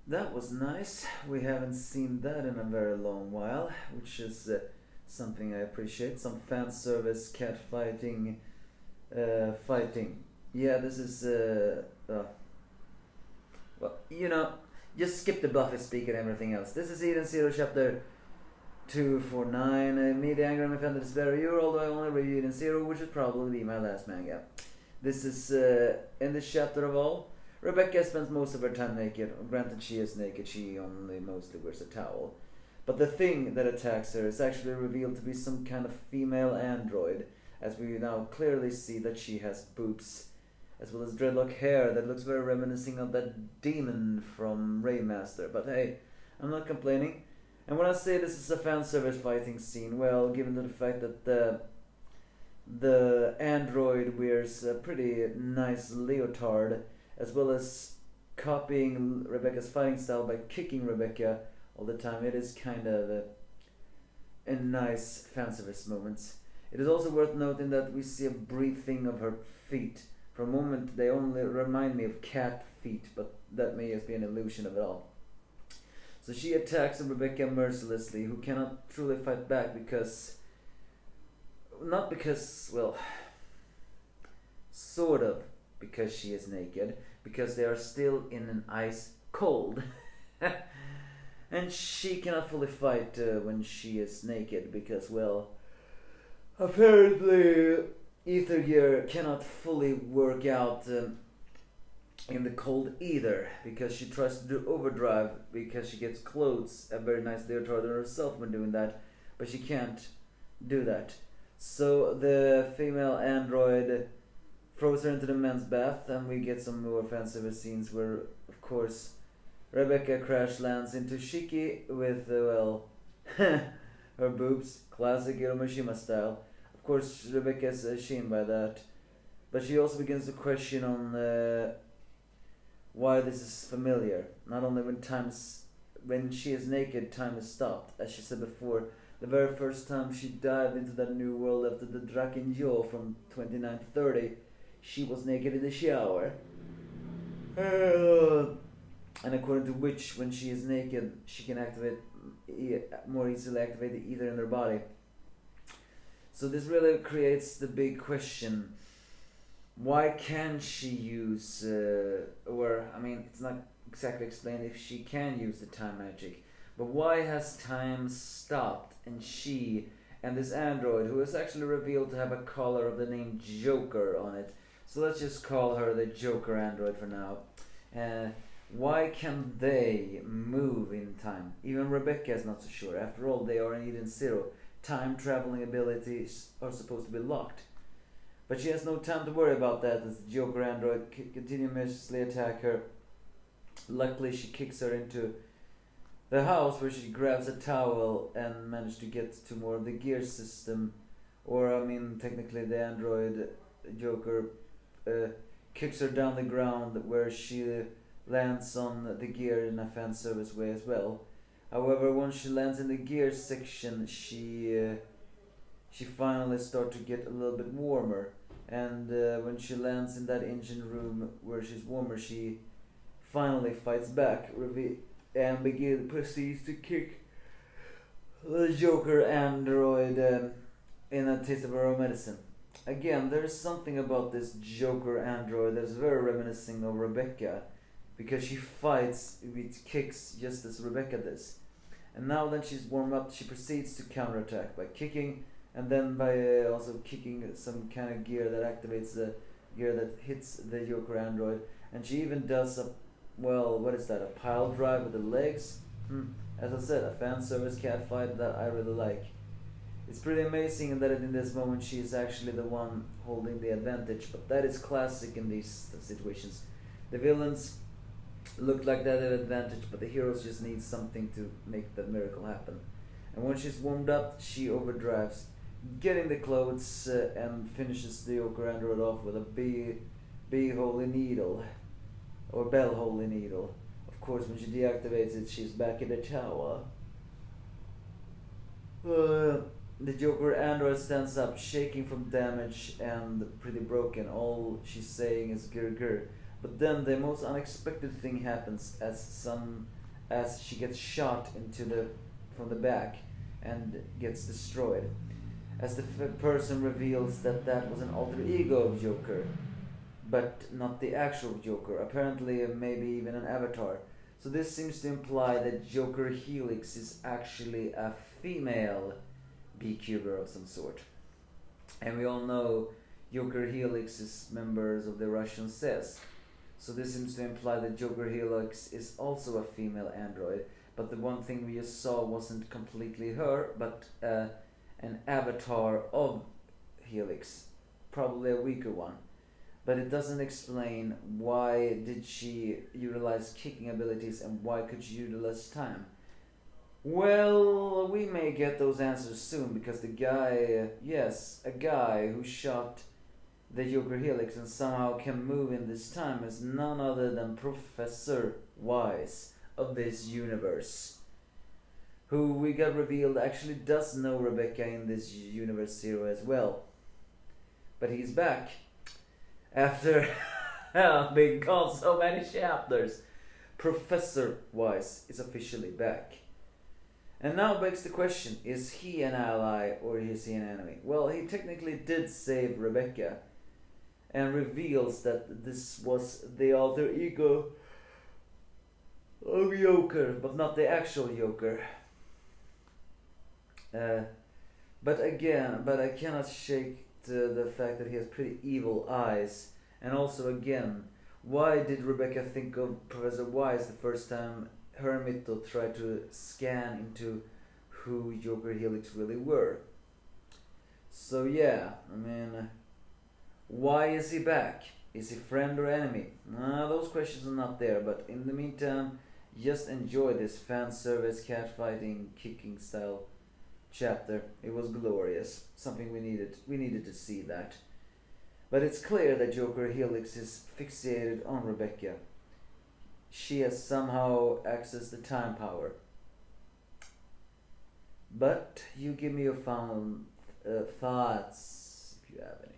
That was nice. We haven't seen that in a very long while, which is something I appreciate. Some fan service cat fighting. Fighting. Yeah, this is. Well, just skip the Buffy speak and everything else. This is Eden Zero chapter 249. Me, the Anger and Offended Despair Viewer, although I only reviewed Eden Zero, which would probably be my last manga. This is in this chapter of all. Rebecca spends most of her time naked. Granted, she is naked, she only mostly wears a towel. But the thing that attacks her is actually revealed to be some kind of female android, as we now clearly see that she has boobs, as well as dreadlock hair that looks very reminiscent of that demon from Raymaster. But hey, I'm not complaining. And when I say this is a fan service fighting scene, well, given the fact that the android wears a pretty nice leotard, as well as copying Rebecca's fighting style by kicking Rebecca all the time, it is kind of a nice fan service moment. It is also worth noting that we see a brief thing of her feet. For a moment, they only remind me of cat feet, but that may just be an illusion of it all. So she attacks Rebecca mercilessly, who cannot truly fight back because. Not because, well. Sort of because she is naked, because they are still in an ice cold. And she cannot fully fight when she is naked because, well, apparently ether gear cannot fully work out in the cold either, because she tries to do overdrive because she gets clothes, a very nice leotard on herself when doing that, but she can't do that. So the female android throws her into the men's bath, and we get some more fan-service scenes where, of course, Rebecca crash lands into Shiki with, well, her boobs, classic Hiroshima style. Of course, Rebecca is ashamed by that, but she also begins to question on why this is familiar. Not only when she is naked, time is stopped. As she said before, the very first time she dived into that new world after the Drakenjo from 2930, she was naked in the shower. And according to which, when she is naked, she can more easily activate the ether in her body. So this really creates the big question: why can she use, it's not exactly explained if she can use the time magic, but why has time stopped and she and this android, who is actually revealed to have a collar of the name Joker on it, so let's just call her the Joker android for now. Why can they move in time? Even Rebecca is not so sure. After all, they are in Eden Zero. Time traveling abilities are supposed to be locked. But she has no time to worry about that as the Joker android continuously attack her. Luckily, she kicks her into the house, where she grabs a towel and manages to get to more of the gear system. Technically the android Joker kicks her down the ground, where she lands on the gear in a fan service way as well. However, once she lands in the gear section, she finally starts to get a little bit warmer, and when she lands in that engine room where she's warmer, she finally fights back and proceeds to kick the Joker android in a taste of her own medicine. Again, there's something about this Joker android that's very reminiscent of Rebecca, because she fights with kicks just as Rebecca does. And now that she's warmed up, she proceeds to counterattack by kicking, and then by also kicking some kind of gear that activates the gear that hits the Joker android. And she even does a pile drive with the legs. As I said, a fan service cat fight that I really like. It's pretty amazing that in this moment she is actually the one holding the advantage, but that is classic in these situations. The villains look like they have an advantage, but the heroes just need something to make that miracle happen. And when she's warmed up, she overdrives, getting the clothes and finishes the Joker android off with a bee holy needle, or bell holy needle. Of course, when she deactivates it, she's back in the tower. The Joker android stands up, shaking from damage and pretty broken. All she's saying is grr grr. But then the most unexpected thing happens as she gets shot from the back and gets destroyed. As the person reveals that that was an alter ego of Joker, but not the actual Joker. Apparently, maybe even an avatar. So this seems to imply that Joker Helix is actually a female beekeeper of some sort. And we all know Joker Helix is members of the Russian SES. So this seems to imply that Joker Helix is also a female android. But the one thing we just saw wasn't completely her, but an avatar of Helix. Probably a weaker one. But it doesn't explain why did she utilize kicking abilities and why could she utilize time. Well, we may get those answers soon, because the guy, yes, a guy who shot the Joker Helix and somehow can move in this time is none other than Professor Wise of this universe, who we got revealed actually does know Rebecca in this universe 0 as well. But he's back after being gone so many chapters. Professor Wise is officially back. And now begs the question, is he an ally or is he an enemy? Well, he technically did save Rebecca and reveals that this was the alter ego of Joker, but not the actual Joker. But I cannot shake the fact that he has pretty evil eyes. And also again, why did Rebecca think of Professor Wise the first time Hermito tried to scan into who Joker Helix really were? So yeah, I mean, why is he back? Is he friend or enemy? Those questions are not there, but in the meantime, just enjoy this fan service catfighting kicking style chapter. It was glorious. Something we needed. We needed to see that. But it's clear that Joker Helix is fixated on Rebecca. She has somehow accessed the time power. But you give me your final thoughts, if you have any.